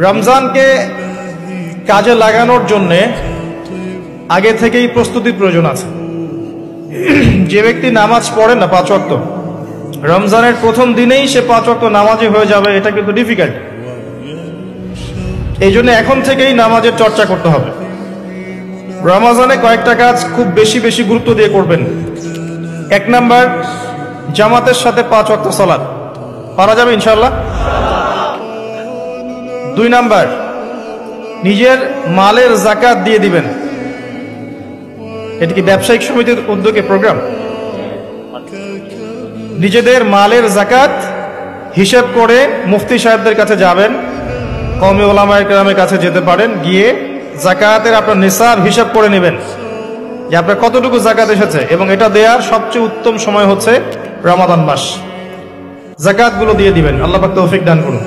রমজানকে কাজে লাগানোর জন্য আগে থেকেই প্রস্তুতির প্রয়োজন আছে। যে ব্যক্তি নামাজ পড়ে না 5 ওয়াক্ত, রমজানের প্রথম দিনেই সে 5 ওয়াক্ত নামাজি হয়ে যাবে, এটা কিন্তু ডিফিকাল্ট। এই জন্য এখন থেকেই নামাজের চর্চা করতে হবে। রমজানে কয়েকটা কাজ খুব বেশি বেশি গুরুত্ব দিয়ে করবেন। 1 নাম্বার, জামাতের সাথে 5 ওয়াক্ত সালাত পারা যাবে ইনশাআল্লাহ। 2 নাম্বার, নিজের মালের যাকাত দিয়ে দিবেন। এটা কি ব্যবসায়িক সমিতির উদ্যোগে প্রোগ্রাম? নিজেদের মালের যাকাত হিসাব করে মুফতি সাহেবদের কাছে যাবেন, কওমি উলামায়ে কেরামের কাছে যেতে পারেন, গিয়ে যাকাতের আপনার নিসাব হিসাব করে নেবেন যে আপনার কতটুকু যাকাত এসেছে, এবং এটা দেওয়ার সবচেয়ে উত্তম সময় হচ্ছে রমাদান মাস। যাকাতগুলো দিয়ে দিবেন। আল্লাহ পাক তৌফিক দান করুন।